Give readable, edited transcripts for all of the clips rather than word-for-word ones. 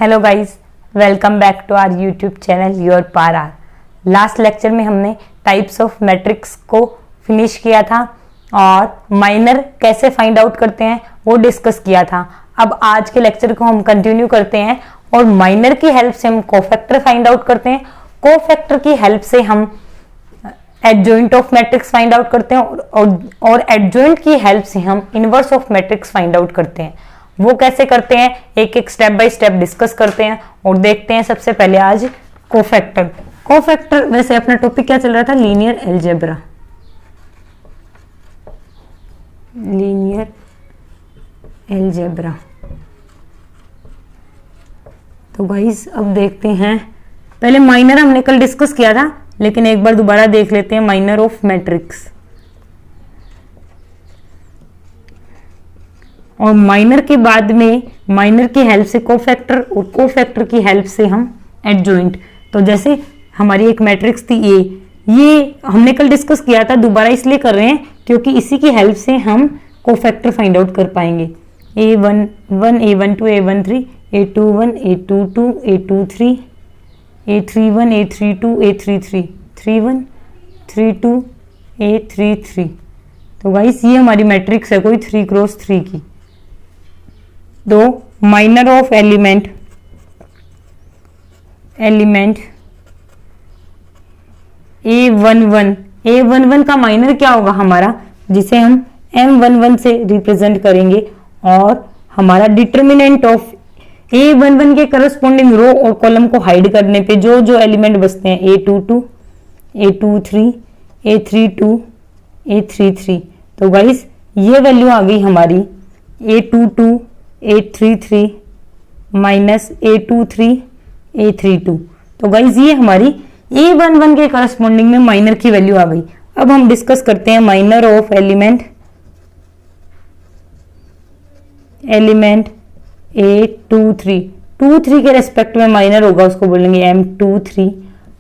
Hello guys, welcome back to our YouTube channel your para. Last lecture में हमने types of matrix को finish किया था और माइनर कैसे फाइंड आउट करते हैं वो डिस्कस किया था। अब आज के लेक्चर को हम कंटिन्यू करते हैं और माइनर की हेल्प से हम कोफैक्टर फाइंड आउट करते हैं। कोफैक्टर की हेल्प से हम adjoint of matrix find out करते हैं और एडजॉइंट की हेल्प से हम inverse of matrix find out करते हैं। वो कैसे करते हैं एक एक स्टेप बाय स्टेप डिस्कस करते हैं और देखते हैं। सबसे पहले आज कोफैक्टर वैसे अपना टॉपिक क्या चल रहा था, लीनियर एलजेब्रा। तो गाइस अब देखते हैं, पहले माइनर हमने कल डिस्कस किया था लेकिन एक बार दोबारा देख लेते हैं माइनर ऑफ मैट्रिक्स। और माइनर के बाद में माइनर की हेल्प से कोफैक्टर और कोफैक्टर की हेल्प से हम एडजॉइंट। तो जैसे हमारी एक मैट्रिक्स थी ए, ये हमने कल डिस्कस किया था, दोबारा इसलिए कर रहे हैं क्योंकि इसी की हेल्प से हम कोफैक्टर फाइंड आउट कर पाएंगे। a11 a12 a13 a21 a22 a23 a31 a32 a33 31 32 a33। तो गाइस ये हमारी मैट्रिक्स है कोई 3x3 की। दो माइनर ऑफ एलिमेंट A11 का माइनर क्या होगा हमारा, जिसे हम M11 से रिप्रेजेंट करेंगे। और हमारा डिटर्मिनेंट ऑफ A11 के करस्पॉन्डिंग रो और कॉलम को हाइड करने पे जो जो एलिमेंट बचते हैं A22 A23 A32 A33। तो गाइस ये वैल्यू आ गई हमारी A22 A33 minus A23 A32। तो गाइज ये हमारी A11 के करस्पॉन्डिंग में माइनर की वैल्यू आ गई। अब हम डिस्कस करते हैं माइनर ऑफ एलिमेंट A23 के रेस्पेक्ट में माइनर होगा, उसको बोलेंगे M23।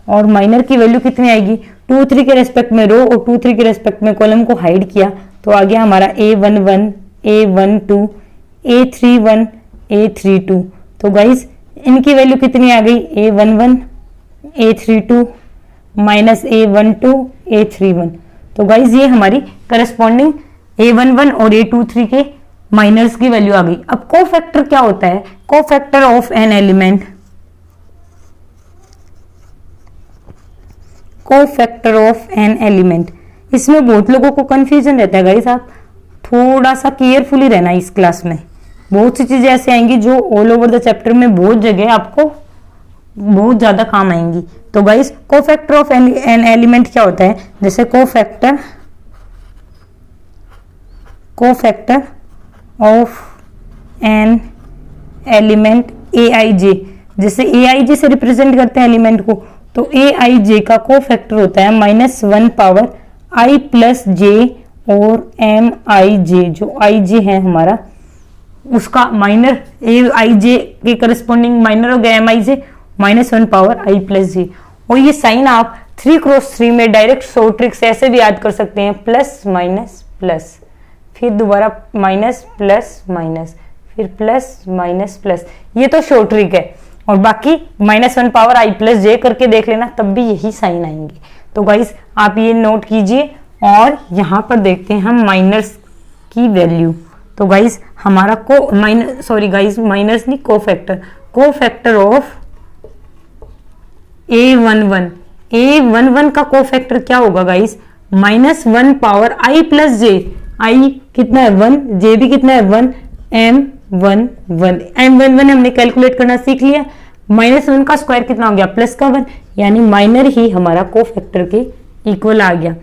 और माइनर की वैल्यू कितनी आएगी, 23 के रेस्पेक्ट में रो और 23 के रेस्पेक्ट में कॉलम को हाइड किया तो आ गया हमारा A11 A12 A31 A32। तो गाइज इनकी वैल्यू कितनी आ गई, A11 A32 minus A12 A31। तो गाइज ये हमारी करस्पॉन्डिंग A11 और A23 के माइनर्स की वैल्यू आ गई। अब कोफैक्टर क्या होता है, cofactor of an element, cofactor of an element. इसमें बहुत लोगों को कंफ्यूजन रहता है गाइस, आप थोड़ा सा केयरफुली रहना इस क्लास में। बहुत सी चीजें ऐसे आएंगी जो ऑल ओवर द चैप्टर में बहुत जगह आपको बहुत ज्यादा काम आएंगी। तो guys cofactor of an element क्या होता है, जैसे cofactor of an element AIJ, जैसे AIJ से रिप्रेजेंट करते हैं एलिमेंट को, तो AIJ का कोफैक्टर होता है -1 पावर I प्लस J और MIJ। जो IJ है हमारा उसका माइनर AIJ के करस्पॉन्डिंग माइनर हो गया MIJ -1 power I plus J। और ये साइन आप 3x3 में डायरेक्ट शॉर्ट ट्रिक से ऐसे भी याद कर सकते हैं, प्लस माइनस प्लस, फिर दोबारा माइनस प्लस माइनस, फिर प्लस माइनस प्लस। ये तो शॉर्ट ट्रिक है और बाकी -1 पावर I प्लस J करके देख लेना, तब भी यही साइन आएंगे। तो गाइस आप ये नोट कीजिए और यहाँ पर देखते हैं हम माइनर्स की वैल्यू। तो गाइस हमारा माइनर्स नहीं, कोफैक्टर ऑफ A11 का कोफैक्टर क्या होगा guys, -1 power I plus J। I कितना है 1, J भी कितना है 1, M11 हमने कैलकुलेट करना सीख लिया। -1 का स्क्वायर कितना हो गया, प्लस का 1, यानी माइनर ही हमारा कोफैक्टर के इक्वल आ गया।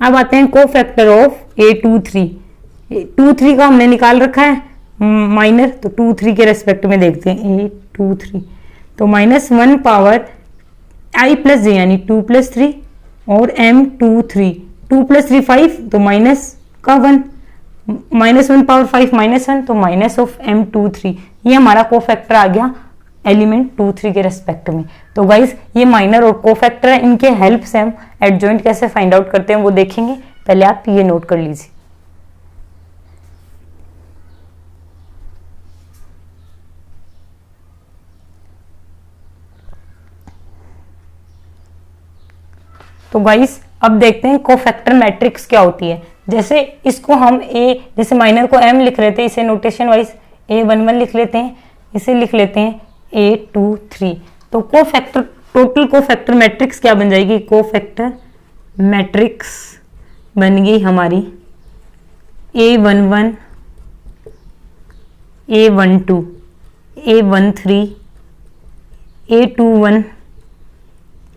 अब आते हैं कोफैक्टर ऑफ A23 का हमने निकाल रखा है माइनर, तो 23 के रेस्पेक्ट में देखते हैं A23। तो -1 पावर I प्लस J यानी 2 प्लस 3 और M23, 2 प्लस 3 5, तो माइनस का 1, -1 पावर 5 -1, तो माइनस ऑफ M23। ये हमारा कोफैक्टर आ गया एलिमेंट 23 के रेस्पेक्ट में। तो गाइस ये माइनर और कोफैक्टर है, इनके हेल्प से हम एडजॉइंट कैसे फाइंड आउट करते हैं वो देखेंगे। पहले आप ये नोट कर लीजिए। तो गाइस अब देखते हैं कोफैक्टर मैट्रिक्स क्या होती है। जैसे इसको हम ए, जैसे माइनर को एम लिख रहे थे, इसे नोटेशन वाइज A11 लिख लेते हैं, इसे लिख लेते हैं A23। तो कोफैक्टर, टोटल कोफैक्टर मैट्रिक्स क्या बन जाएगी, कोफैक्टर मैट्रिक्स बन गई हमारी A11, A12, A13, A21,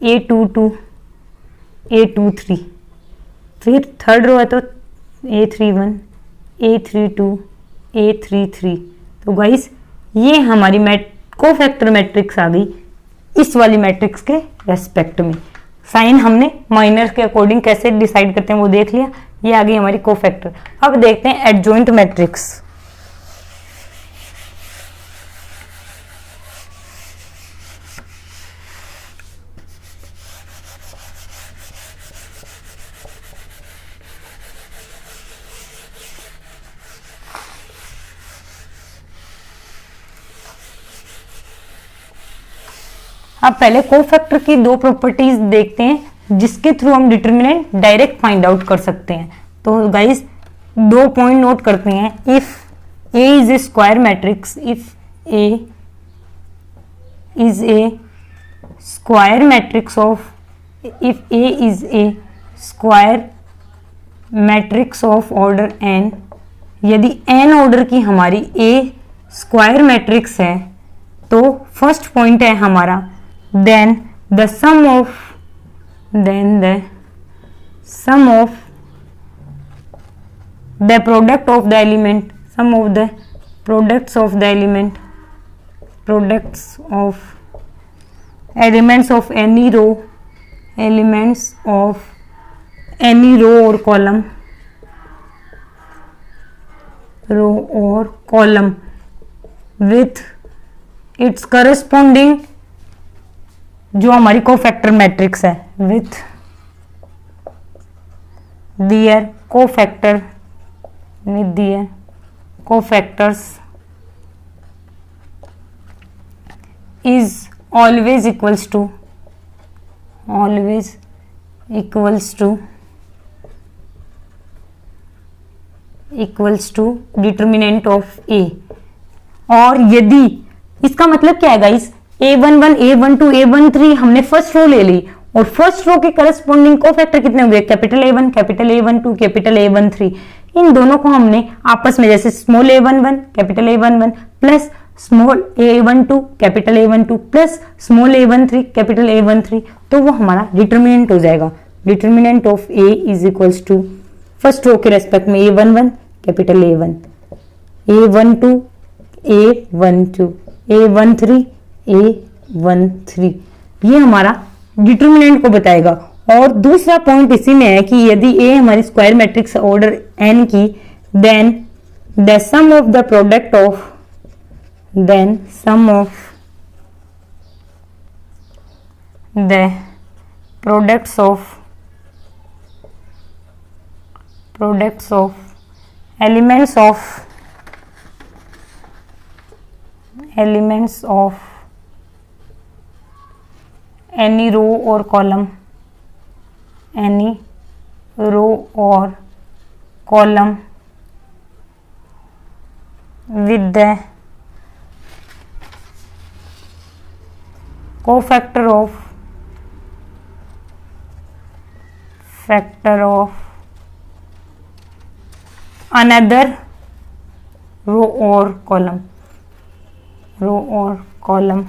A22, A23। फिर थर्ड रो है तो A31, A32, A33। तो गाइस ये हमारी कोफैक्टर मैट्रिक्स आ गई इस वाली मैट्रिक्स के रेस्पेक्ट में। साइन हमने माइनर के अकॉर्डिंग कैसे डिसाइड करते हैं वो देख लिया। ये आ गई हमारी कोफैक्टर। अब देखते हैं एडजॉइंट मैट्रिक्स। अब पहले कोफैक्टर की दो प्रॉपर्टीज देखते हैं जिसके थ्रू हम डिटर्मिनेंट डायरेक्ट फाइंड आउट कर सकते हैं। तो गाइस दो पॉइंट नोट करते हैं। If A is a square matrix, if A is a square matrix of, if A is a square matrix of order n, यदि n ऑर्डर की हमारी ए स्क्वायर मैट्रिक्स है तो फर्स्ट पॉइंट है हमारा then the sum of the product of the element, sum of the products of the element, products of elements of any row, elements of any row or column, row or column with its corresponding, जो हमारी cofactor matrix है, with their cofactor, with their cofactors is always equals to, always equals to determinant of A. और यदि, इसका मतलब क्या है guys, A11, A12, A13 हमने फर्स्ट रो ले ली और फर्स्ट रो के करस्पॉन्डिंग कोफैक्टर कितने हुए, capital A1, capital A12, capital A13। इन दोनों को हमने आपस में जैसे small A11, capital A11 plus small A12, capital A12 plus small A13, capital A13, तो वो हमारा डिटर्मिनेंट हो जाएगा। Determinant of A is equals to first row के रेस्पेक्ट में A11, capital A1, A12, A12, A13, A13, ये हमारा determinant को बताएगा। और दूसरा पॉइंट इसी में है कि यदि A हमारी स्क्वायर मैट्रिक्स ऑर्डर n की, then the sum of the product of, then sum of the products of elements of any row or column, any row or column with the cofactor of another row or column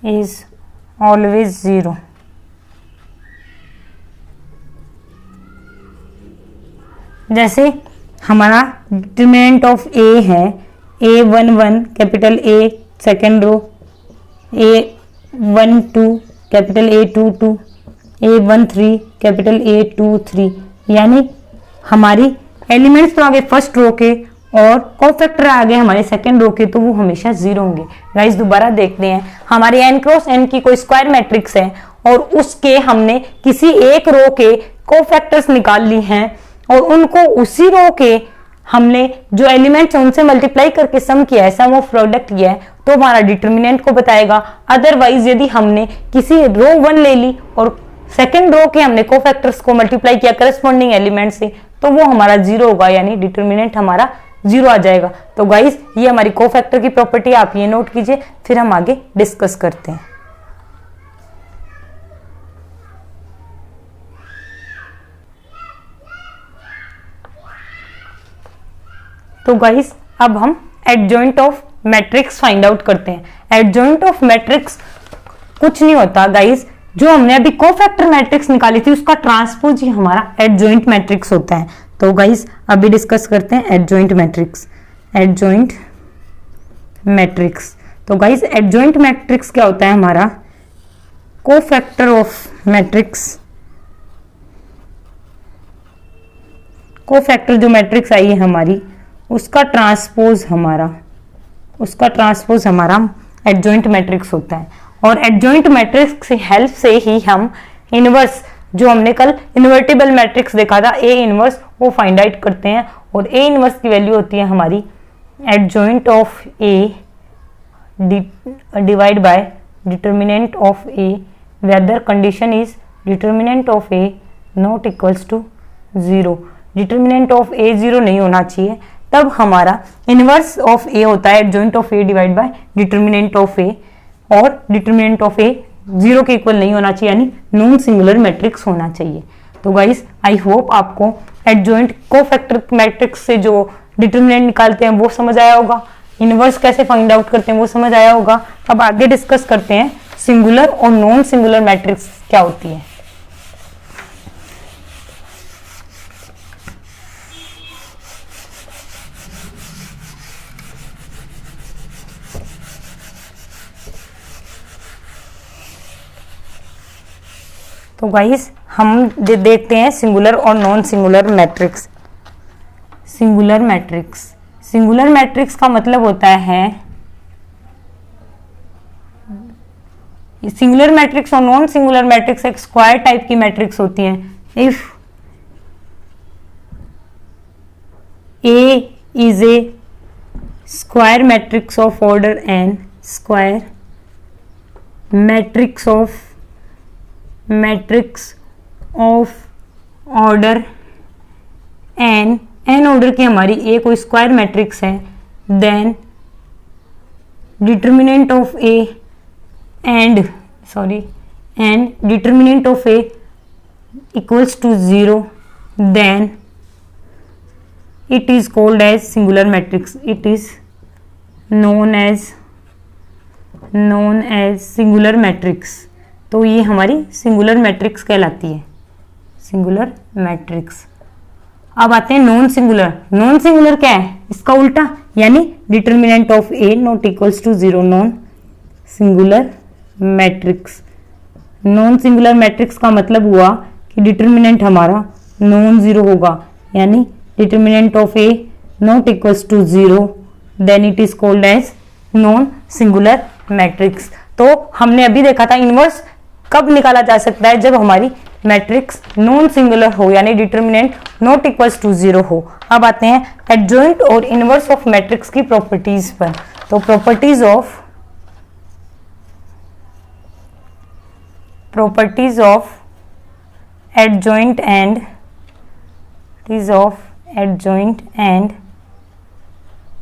is always 0। जैसे हमारा determinant of A है A11, capital A second row, A12, capital A22, A13, capital A23, यानी हमारी elements तो आगे first row के और cofactor आ गए हमारे सेकंड रो के, तो वो हमेशा 0 होंगे। गाइस दोबारा देखते हैं, हमारे n क्रॉस n की कोई स्क्वायर मैट्रिक्स है और उसके हमने किसी एक रो के कोफैक्टर्स निकाल ली हैं और उनको उसी रो के हमने जो एलिमेंट्स हैं उनसे मल्टीप्लाई करके सम किया है, सम ऑफ प्रोडक्ट किया है, तो तो हमारा डिटर्मिनेंट को बताएगा। अदरवाइज यदि हमने किसी रो 1 ले ली और सेकेंड रो के हमने कोफैक्टर्स को मल्टीप्लाई किया करस्पॉन्डिंग एलिमेंट से, तो वो हमारा 0 होगा, यानी डिटर्मिनेंट हमारा 0 आ जाएगा। तो गाइस ये हमारी कोफैक्टर की प्रॉपर्टी, आप ये नोट कीजिए, फिर हम आगे डिस्कस करते हैं। तो गाइस अब हम adjoint of matrix find out करते हैं। एडजॉइंट ऑफ मैट्रिक्स कुछ नहीं होता गाइस, जो हमने अभी कोफैक्टर मैट्रिक्स निकाली थी उसका ट्रांसपोज ही हमारा एडजॉइंट मैट्रिक्स होता है। तो गाइस अभी डिस्कस करते हैं एडजॉइंट मैट्रिक्स। एडजॉइंट मैट्रिक्स, तो गाइस एडजॉइंट मैट्रिक्स क्या होता है? हमारा कोफैक्टर ऑफ मैट्रिक्स, कोफैक्टर जो मैट्रिक्स आई है हमारी, उसका ट्रांसपोज हमारा एडजॉइंट मैट्रिक्स होता है। और एडजॉइंट मैट्रिक्स की हेल्प से ही हम इनवर्स, जो हमने कल इन्वर्टिबल मैट्रिक्स देखा था, ए इनवर्स, वो फाइंड आउट करते हैं। और ए इनवर्स की वैल्यू होती है हमारी adjoint of A divide by determinant of A, whether condition is determinant of A not equals to 0। Determinant of A 0 नहीं होना चाहिए, तब हमारा इनवर्स ऑफ ए होता है adjoint of A divide by determinant of A, और determinant of A 0 के equal नहीं होना चाहिए, यानी नॉन सिंगुलर मैट्रिक्स होना चाहिए। तो गाइस आई होप आपको एडजॉइंट कोफैक्टर मैट्रिक्स से जो डिटर्मिनेंट निकालते हैं वो समझ आया होगा, इनवर्स कैसे फाइंड आउट करते हैं वो समझ आया होगा। अब आगे डिस्कस करते हैं सिंगुलर और नॉन सिंगुलर मैट्रिक्स क्या होती है। तो गाइस हम देखते हैं सिंगुलर और non singular matrix. Singular matrix, singular matrix का मतलब होता है, सिंगुलर मैट्रिक्स और नॉन सिंगुलर मैट्रिक्स एक स्क्वायर टाइप की मैट्रिक्स होती हैं। If A is a square matrix of order n, square matrix of order n order की हमारी ए कोई स्क्वायर मैट्रिक्स है, then determinant of A and determinant of A equals to 0, then it is called as singular matrix. It is known as singular matrix. तो ये हमारी singular matrix कहलाती है, singular matrix. अब आते हैं नॉन सिंगुलर। नॉन सिंगुलर क्या है? इसका उल्टा, यानी determinant of A not equals to 0, non singular matrix. Non singular matrix का मतलब हुआ कि डिटर्मिनेंट हमारा नॉन जीरो होगा, यानी determinant of A not equals to 0, then it is called as non singular matrix. तो हमने अभी देखा था इनवर्स कब निकाला जा सकता है, जब हमारी मैट्रिक्स नॉन सिंगुलर हो, यानी डिटर्मिनेंट नॉट इक्वल्स टू 0 हो। अब आते हैं एडजॉइंट और इनवर्स ऑफ मैट्रिक्स की प्रॉपर्टीज पर। तो properties of adjoint and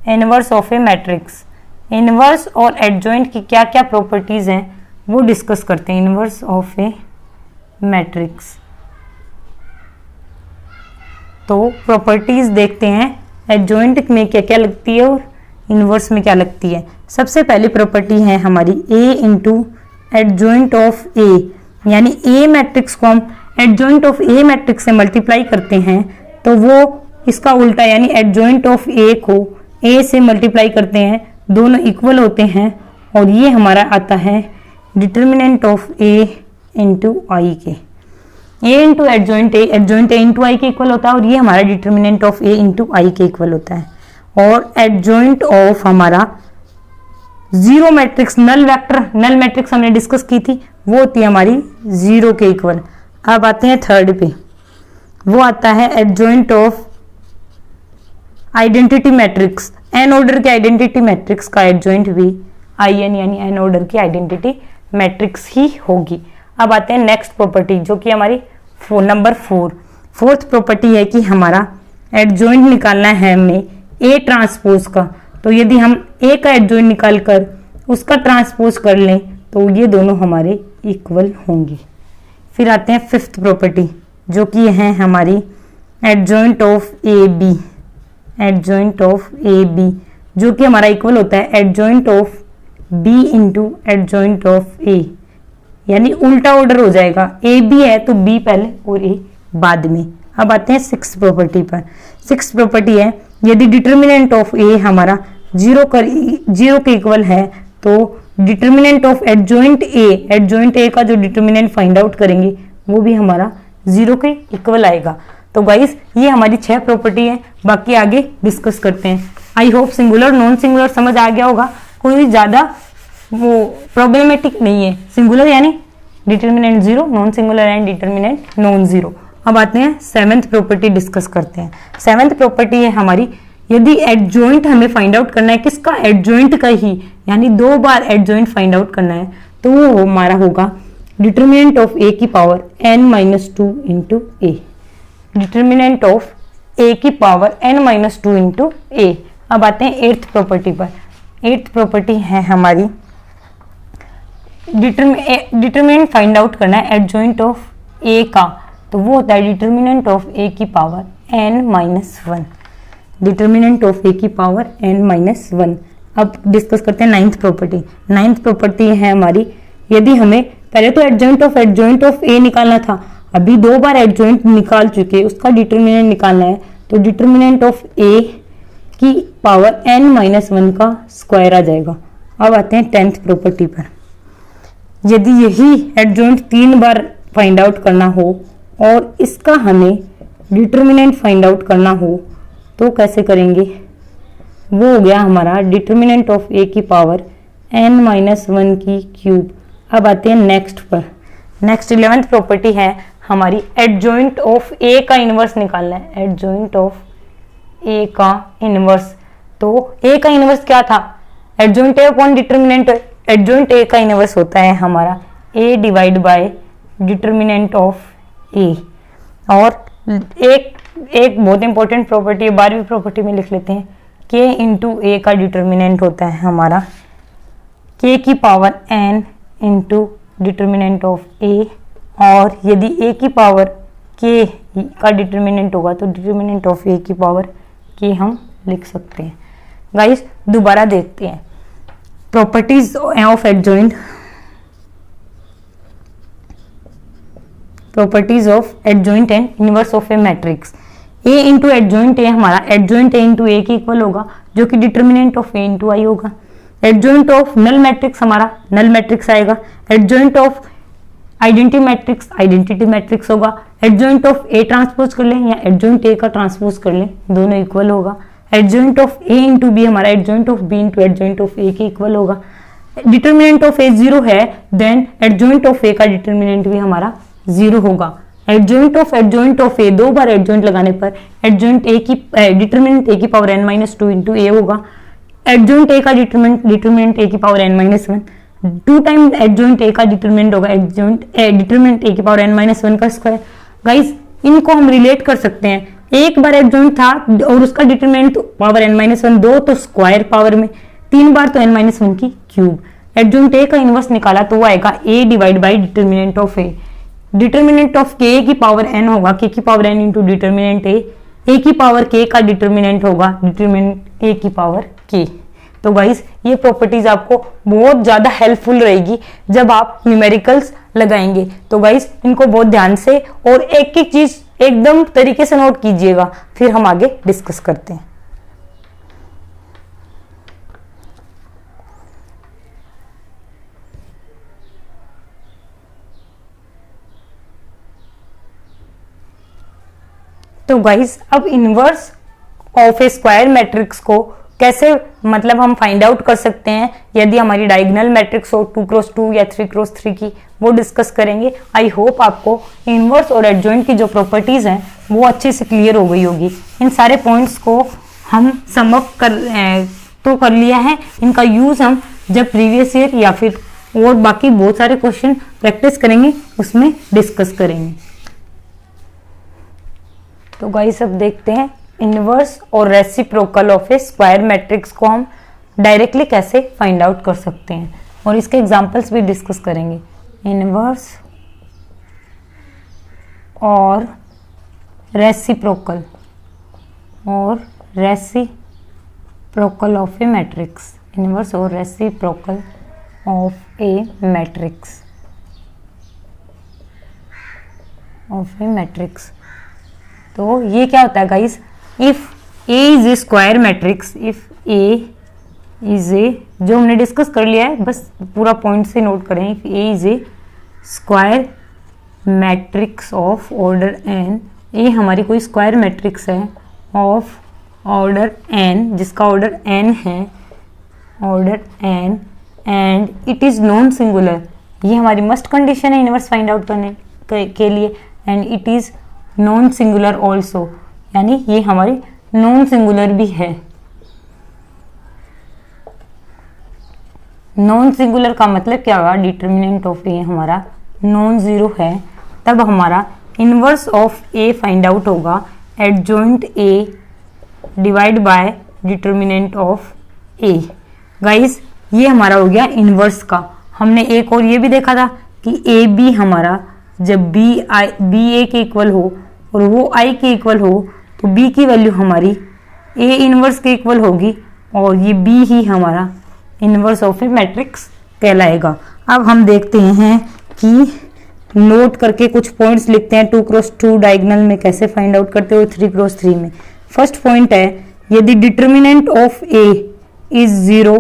inverse of A matrix. Inverse और एडजॉइंट की क्या क्या प्रॉपर्टीज हैं वो डिस्कस करते हैं। इनवर्स ऑफ ए मैट्रिक्स, तो प्रॉपर्टीज देखते हैं एडजॉइंट में क्या क्या लगती है और इनवर्स में क्या लगती है। सबसे पहली प्रॉपर्टी है हमारी ए इंटू एडजॉइंट ऑफ ए, यानी ए मैट्रिक्स को हम एडजॉइंट ऑफ ए मैट्रिक्स से मल्टीप्लाई करते हैं तो वो इसका उल्टा, यानी एडजॉइंट ऑफ ए को ए से मल्टीप्लाई करते हैं, दोनों इक्वल होते हैं, और ये हमारा आता है डिटर्मिनेंट ऑफ ए इंटू आई के। ए इंटू एडजॉइंट ए इंटू आई के इक्वल होता है, और ये हमारा डिटर्मिनेंट ऑफ ए इंटू आई के इक्वल होता है। और एडजॉइंट ऑफ हमारा जीरो मैट्रिक्स, नल मैट्रिक्स हमने डिस्कस की थी, वो होती है हमारी 0 के इक्वल। अब आते हैं थर्ड पे, वो आता है adjoint of identity matrix. N order के आइडेंटिटी मैट्रिक्स का एडजॉइंट भी IN यानी n ऑर्डर की आइडेंटिटी मैट्रिक्स ही होगी। अब आते हैं नेक्स्ट प्रॉपर्टी जो कि हमारी नंबर 4। फोर्थ प्रॉपर्टी है कि हमारा एडजॉइंट निकालना है हमें A ट्रांसपोज का। तो यदि हम A का एडजॉइंट निकाल कर उसका ट्रांसपोज कर लें तो ये दोनों हमारे इक्वल होंगे। फिर आते हैं फिफ्थ प्रॉपर्टी जो कि है हमारी adjoint of AB, adjoint of AB जो कि हमारा इक्वल होता है adjoint of B into adjoint of A, यानी उल्टा ऑर्डर हो जाएगा, AB है तो B पहले और A बाद में। अब आते हैं सिक्स प्रॉपर्टी पर। सिक्स प्रॉपर्टी है यदि डिटर्मिनेंट ऑफ A हमारा जीरो के इक्वल है तो डिटर्मिनेंट ऑफ एडजॉइंट A का जो डिटर्मिनेंट फाइंड आउट करेंगे वो भी हमारा जीरो के इक्वल आएगा। तो गाइस ये हमारी 6 प्रॉपर्टी है, बाकी आगे डिस्कस करते हैं। I hope singular non singular समझ आ गया होगा, कोई ज्यादा वो प्रॉब्लमेटिक नहीं है। सिंगुलर यानी determinant zero, non singular and determinant non zero. अब आते हैं सेवेंथ प्रॉपर्टी डिस्कस करते हैं। सेवेंथ प्रॉपर्टी है हमारी यदि एडजॉइंट हमें फाइंड आउट करना है किसका, एडजॉइंट का ही, यानी 2 बार एडजॉइंट फाइंड आउट करना है तो वो हमारा होगा डिटर्मिनेंट ऑफ A की power n-2 into A, determinant of A की पावर n-2 इंटू A। अब आते हैं एट्थ प्रॉपर्टी पर। एट्थ प्रॉपर्टी है हमारी डिटर्मिनेंट फाइंड आउट करना है एडजॉइंट ऑफ A का, तो वो होता है डिटर्मिनेंट ऑफ A की power n-1, determinant of A की पावर n-1। अब डिस्कस करते हैं नाइन्थ प्रॉपर्टी। नाइन्थ प्रॉपर्टी है हमारी यदि हमें पहले तो एडजॉइंट ऑफ A निकालना था, अभी 2 बार एडजॉइंट निकाल चुके, उसका डिटर्मिनेंट निकालना है तो डिटर्मिनेंट ऑफ A की पावर n-1 का स्क्वायर आ जाएगा। अब आते हैं 10th प्रॉपर्टी पर। यदि यही एडजॉइंट 3 बार फाइंड आउट करना हो और इसका हमें डिटर्मिनेंट फाइंड आउट करना हो तो कैसे करेंगे, वो हो गया हमारा डिटर्मिनेंट ऑफ A की पावर n-1 की क्यूब। अब आते हैं नेक्स्ट पर। नेक्स्ट 11th प्रॉपर्टी है हमारी एडजॉइंट ऑफ A का इनवर्स निकालना है, एडजॉइंट ऑफ A का इनवर्स। तो A का इनवर्स क्या था, adjoint A upon determinant, adjoint A का इनवर्स होता है हमारा A divide by determinant of A। और एक बहुत इंपॉर्टेंट प्रॉपर्टी है, 12वीं प्रॉपर्टी में लिख लेते हैं, K इंटू A का डिटर्मिनेंट होता है हमारा K की power n into determinant of A। और यदि A की पावर K का डिटर्मिनेंट होगा तो डिटर्मिनेंट ऑफ A की पावर K हम लिख सकते हैं। गाइस दोबारा देखते हैं properties of adjoint, properties of adjoint and inverse of A matrix. A into adjoint A हमारा एडजॉइंट A इंटू A के इक्वल होगा जो कि determinant of A into I होगा। एडजॉइंट ऑफ नल मैट्रिक्स हमारा नल मैट्रिक्स आएगा। Adjoint of identity matrix होगा। Adjoint of A transpose कर लें या एडजॉइंट A का ट्रांसपोज कर लें, दोनों इक्वल होगा। Adjoint of A into B हमारा adjoint of B into adjoint of A के इक्वल होगा। डिटर्मिनेंट ऑफ A 0 है देन एडजॉइंट ऑफ A का डिटर्मिनेंट भी हमारा 0 होगा। Adjoint of A 2 bar adjoint लगाने पर एडजॉइंट A की डिटर्मिनेंट A की पावर n-2 इंटू A होगा। एडजॉइंट A का डिटर्मिनेंट A की power n-1, 2 time adjoint A का डिटर्मिनेंट होगा डिटर्मिनेंट A की पावर n-1 का स्क्वायर। गाइस इनको हम रिलेट कर सकते हैं, एक बार एडजॉइंट था और उसका डिटर्मिनेंट पावर n-1, 2 तो स्क्वायर पावर में, 3 बार तो n-1 की क्यूब। एडजॉइंट A का इनवर्स निकाला तो वो आएगा A divide by determinant of A। Determinant of K की पावर n होगा, K की power n into determinant A की पावर K का डिटर्मिनेंट होगा डिटर्मिनेंट A की पावर K। तो गाइस ये प्रॉपर्टीज आपको बहुत ज्यादा हेल्पफुल रहेगी जब आप न्यूमेरिकल्स लगाएंगे। तो गाइस इनको बहुत ध्यान से और एक एक चीज एकदम तरीके से नोट कीजिएगा, फिर हम आगे डिस्कस करते हैं। तो गाइस अब inverse of A square matrix को कैसे मतलब हम फाइंड आउट कर सकते हैं यदि हमारी डायगोनल मैट्रिक्स हो 2x2 या 3x3 की, वो डिस्कस करेंगे। आई होप आपको इनवर्स और एडजॉइंट की जो प्रॉपर्टीज हैं वो अच्छे से क्लियर हो गई होगी। इन सारे पॉइंट्स को हम सम अप कर लिया है, इनका यूज हम जब प्रीवियस ईयर या फिर और बाकी बहुत सारे क्वेश्चन प्रैक्टिस करेंगे उसमें डिस्कस करेंगे। तो गाइस अब देखते हैं इनवर्स और reciprocal of A square matrix को हम डायरेक्टली कैसे फाइंड आउट कर सकते हैं और इसके एग्जांपल्स भी डिस्कस करेंगे। इनवर्स और reciprocal of A matrix, inverse और रेसिप्रोकल ऑफ ए मैट्रिक्स। तो ये क्या होता है guys, if A is a square matrix, if A is ए, जो हमने डिस्कस कर लिया है बस पूरा पॉइंट से नोट करें, if A is a square matrix of order N, A हमारी कोई स्क्वायर मैट्रिक्स है ऑफ ऑर्डर एन, जिसका ऑर्डर एन है, order N, and it is non singular, ये हमारी मस्ट कंडीशन है इनवर्स फाइंड आउट करने के लिए, and it is non singular also, यानी ये हमारी नॉन सिंगुलर भी है। नॉन सिंगुलर का मतलब क्या होगा, डिटर्मिनेंट ऑफ ए हमारा नॉन जीरो है, तब हमारा inverse of A find out होगा adjoint A divide by determinant of A. Guys ये हमारा हो गया इनवर्स का। हमने एक और ये भी देखा था कि ए बी हमारा जब बी ए के इक्वल हो और वो आई के इक्वल हो तो बी की वैल्यू हमारी ए इनवर्स के इक्वल होगी और ये बी ही हमारा इनवर्स ऑफ ए मैट्रिक्स कहलाएगा। अब हम देखते हैं कि नोट करके कुछ पॉइंट्स लिखते हैं 2x2 डायगोनल में कैसे फाइंड आउट करते हो 3x3 में। फर्स्ट पॉइंट है, यदि determinant of A is 0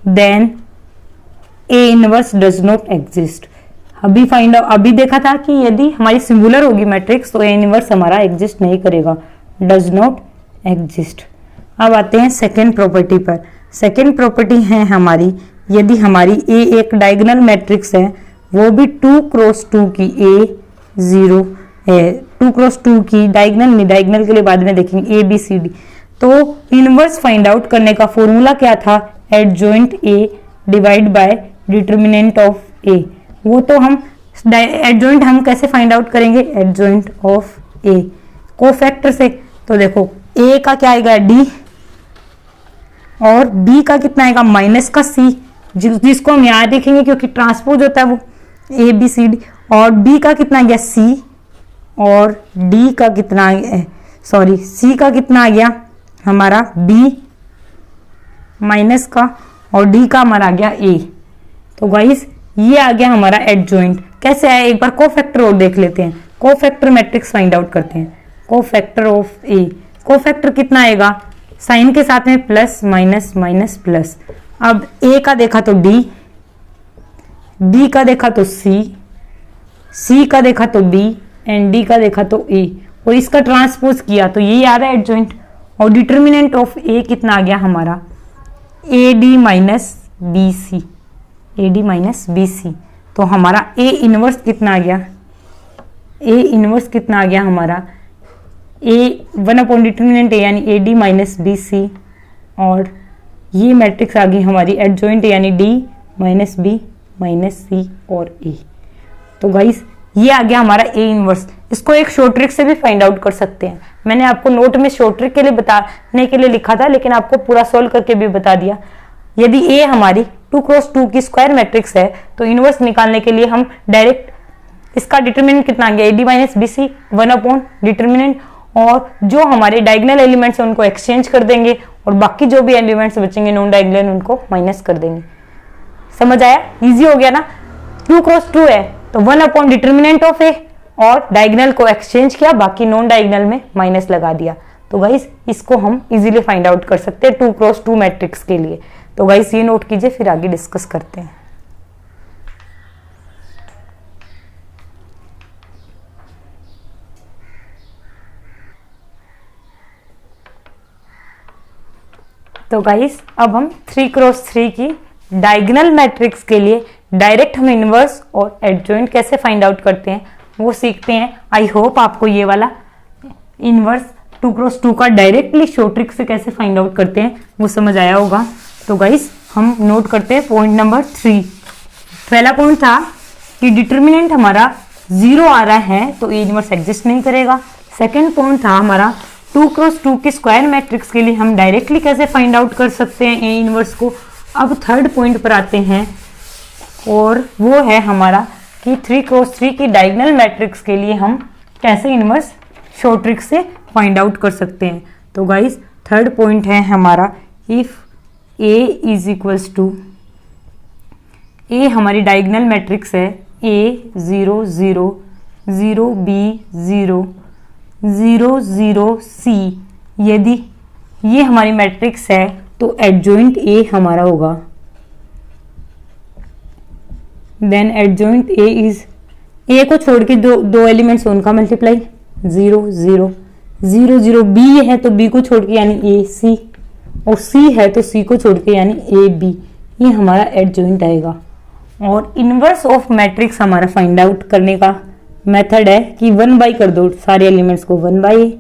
then A inverse does not exist. अभी देखा था कि यदि हमारी सिंगुलर होगी मैट्रिक्स तो ए इनवर्स हमारा एग्जिस्ट नहीं करेगा, डज नॉट एग्जिस्ट। अब आते हैं सेकेंड प्रॉपर्टी पर। सेकेंड प्रॉपर्टी है हमारी, यदि हमारी ए एक डायगोनल मैट्रिक्स है, वो भी 2x2 की ए 0 है, 2x2 की डायगोनल में, डायगोनल के लिए बाद में देखेंगे, ए बी सी डी। तो इनवर्स फाइंड आउट करने का फॉर्मूला क्या था, adjoint A divide by determinant of A. वो तो हम एडजॉइंट हम कैसे फाइंड आउट करेंगे, एडजॉइंट ऑफ ए कोफैक्टर से। तो देखो ए का क्या आएगा डी और बी का कितना आएगा माइनस का सी, जिसको हम यहाँ देखेंगे क्योंकि ट्रांसपोज होता है वो ए बी सी डी, और बी का कितना आ गया सी और डी का कितना सॉरी सी का कितना आ गया हमारा बी माइनस का और डी का हमारा आ गया ए। तो गाइस ये आ गया हमारा एडजॉइंट। कैसे आया एक बार कोफैक्टर और देख लेते हैं, कोफैक्टर मैट्रिक्स फाइंड आउट करते हैं। कोफैक्टर ऑफ ए, कोफैक्टर कितना आएगा, साइन के साथ में प्लस माइनस माइनस प्लस। अब ए का देखा तो डी, बी का देखा तो सी का देखा तो बी एंड डी का देखा तो ए, और इसका ट्रांसपोज किया तो यही आ रहा है एडजॉइंट। और डिटर्मिनेंट ऑफ ए कितना आ गया हमारा A D minus B C, A D minus B C. तो हमारा ए इनवर्स कितना आ गया, ए इनवर्स कितना आ गया हमारा ए 1 डिटर्मिनेंट ए यानी A D minus B C, और ये मैट्रिक्स आ गई हमारी एडजॉइंट यानी D minus B minus C और ए। तो गाइस ये आ गया हमारा ए इनवर्स। इसको एक शॉर्ट ट्रिक से भी फाइंड आउट कर सकते हैं। मैंने आपको नोट में शॉर्ट ट्रिक के लिए बताने के लिए लिखा था, लेकिन आपको पूरा सोल्व करके भी बता दिया। यदि ए हमारी 2x2 की स्क्वायर मैट्रिक्स है तो इनवर्स निकालने के लिए हम डायरेक्ट इसका डिटर्मिनेंट कितना आ गया A D minus B C 1 determinant, और जो हमारे डायगोनल एलिमेंट्स हैं उनको एक्सचेंज कर देंगे और बाकी जो भी एलिमेंट्स बचेंगे नॉन डायगोनल उनको माइनस कर देंगे। समझ आया, इजी हो गया ना। 2x2 है तो 1 डिटर्मिनेंट ऑफ ए और डायगोनल को एक्सचेंज किया, बाकी नॉन डायगोनल में माइनस लगा दिया। तो गाइस इसको हम इजीली फाइंड आउट कर सकते हैं 2x2 मैट्रिक्स के लिए। तो गाइस ये नोट कीजिए, फिर आगे डिस्कस करते हैं। तो गाइस अब हम 3x3 की डायगोनल मैट्रिक्स के लिए डायरेक्ट हम इनवर्स और एडजॉइंट कैसे फाइंड आउट करते हैं वो सीखते हैं। आई होप आपको ये वाला इनवर्स 2x2 का डायरेक्टली शॉर्ट ट्रिक से कैसे फाइंड आउट करते हैं वो समझ आया होगा। तो गाइस हम नोट करते हैं पॉइंट नंबर 3। पहला पॉइंट था कि डिटर्मिनेंट हमारा 0 आ रहा है तो ए इनवर्स एग्जिस्ट नहीं करेगा। सेकंड पॉइंट था हमारा 2 क्रॉस 2 के स्क्वायर मैट्रिक्स के लिए हम डायरेक्टली कैसे फाइंड आउट कर सकते हैं ए इनवर्स को। अब थर्ड पॉइंट पर आते हैं और वो है हमारा कि 3 क्रॉस 3 की डायगोनल मैट्रिक्स के लिए हम कैसे इनवर्स शॉर्ट ट्रिक से फाइंड आउट कर सकते हैं। तो गाइस थर्ड पॉइंट है हमारा if A is equals to, A हमारी डायगोनल मैट्रिक्स है ए 0 0 0 बी 0 0 0 सी, यदि ये हमारी मैट्रिक्स है तो एडजॉइंट ए हमारा होगा। देन एडजॉइंट ए इज, ए को छोड़ के दो एलिमेंट्स उनका मल्टीप्लाई 0 0 0 0, बी है तो बी को छोड़ के यानी ए सी, और सी है तो सी को छोड़ के यानी ए बी, ये हमारा एडजॉइंट आएगा। और इनवर्स ऑफ मैट्रिक्स हमारा फाइंड आउट करने का मेथड है कि 1 बाई कर दो सारे एलिमेंट्स को, 1 by A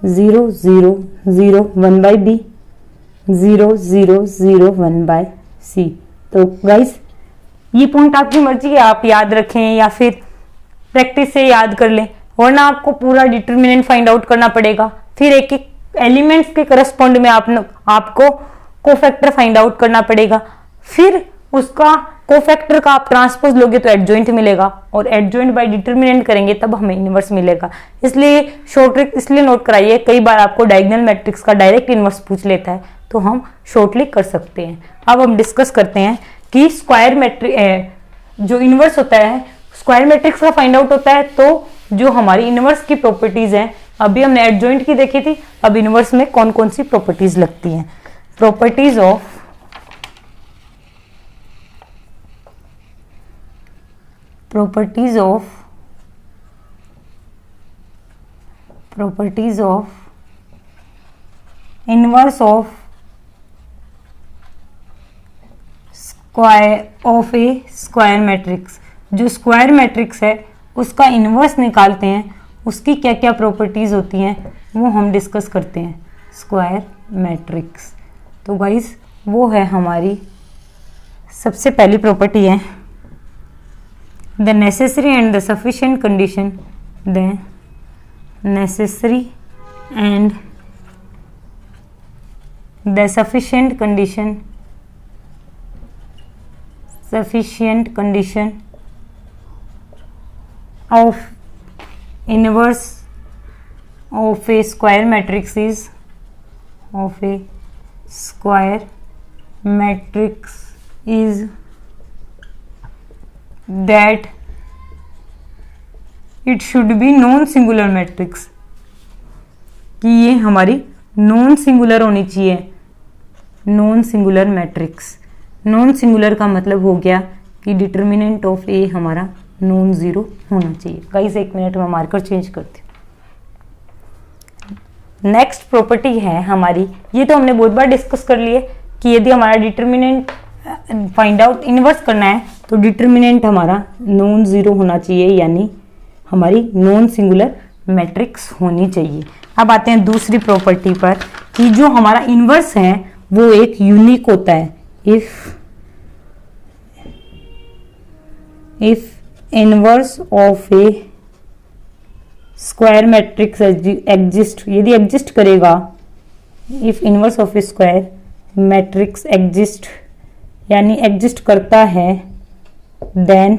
0 0 0 1 by B 0 0 0 1 by C. तो गाइस ये पॉइंट आपकी मर्जी है, आप याद रखें या फिर प्रैक्टिस से याद कर लें, वरना आपको पूरा डिटर्मिनेंट फाइंड आउट करना पड़ेगा। फिर एक एक एलिमेंट्स के करस्पॉन्ड में आपको कोफैक्टर फाइंड आउट करना पड़ेगा। फिर उसका कोफैक्टर का आप ट्रांसपोज लोगे तो एडजॉइंट मिलेगा, और एडजॉइंट बाय डिटर्मिनेंट करेंगे तब हमें इनवर्स मिलेगा। इसलिए शॉर्ट ट्रिक इसलिए नोट कराइए, कई बार आपको डायगोनल मैट्रिक्स का डायरेक्ट इनवर्स पूछ लेता है तो हम शॉर्टली कर सकते हैं। अब हम डिस्कस करते हैं कि स्क्वायर मैट्रिक्स जो इनवर्स होता है, स्क्वायर मैट्रिक्स का फाइंड आउट होता है तो जो हमारी इनवर्स की प्रॉपर्टीज हैं, अभी हमने एडजॉइंट की देखी थी, अब इनवर्स में कौन कौन सी प्रॉपर्टीज लगती हैं। Properties of inverse of square of A square matrix, जो स्क्वायर मैट्रिक्स है उसका इनवर्स निकालते हैं, उसकी क्या क्या प्रॉपर्टीज होती हैं वो हम डिस्कस करते हैं। स्क्वायर मैट्रिक्स तो गाइस वो है हमारी सबसे पहली प्रॉपर्टी है the necessary and the sufficient condition, the necessary and the sufficient condition of inverse of a square matrix is that it should be non singular matrix, कि ये हमारी नॉन सिंगुलर होनी चाहिए। Non singular matrix, non singular का मतलब हो गया कि डिटर्मिनेंट ऑफ ए हमारा नॉन जीरो होना चाहिए। गाइस 1 मिनट में मार्कर चेंज करते हैं। नेक्स्ट प्रॉपर्टी है हमारी, ये तो हमने बहुत बार डिस्कस कर लिए कि यदि हमारा डिटर्मिनेंट फाइंड आउट इनवर्स करना है तो डिटर्मिनेंट हमारा नॉन जीरो होना चाहिए, यानी हमारी नॉन सिंगुलर मैट्रिक्स होनी चाहिए। अब आते हैं दूसरी प्रॉपर्टी पर कि जो हमारा इनवर्स है वो एक यूनिक होता है। If inverse of A square matrix exist, यदि एग्जिस्ट करेगा, if inverse of A square matrix exist यानी एग्जिस्ट करता है, देन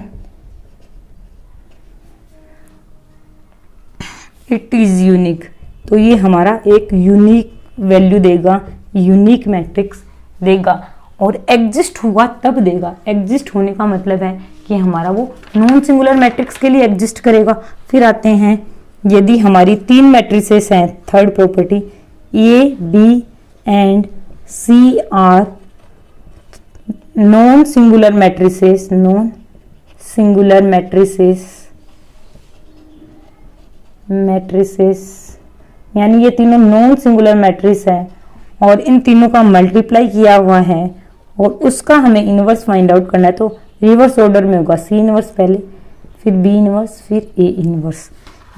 इट इज यूनिक, तो ये हमारा एक यूनिक वैल्यू देगा, यूनिक मैट्रिक्स देगा। और एग्जिस्ट हुआ तब देगा, एग्जिस्ट होने का मतलब है कि हमारा वो नॉन सिंगुलर मैट्रिक्स के लिए एग्जिस्ट करेगा। फिर आते हैं यदि हमारी 3 मैट्रिसेस हैं, third property A B and C are non singular matrices, non singular matrices यानी ये तीनों नॉन सिंगुलर मैट्रिक्स है और इन तीनों का मल्टीप्लाई किया हुआ है और उसका हमें इनवर्स फाइंड आउट करना है, तो रिवर्स ऑर्डर में होगा, सी इनवर्स पहले, फिर बी इनवर्स, फिर ए इनवर्स,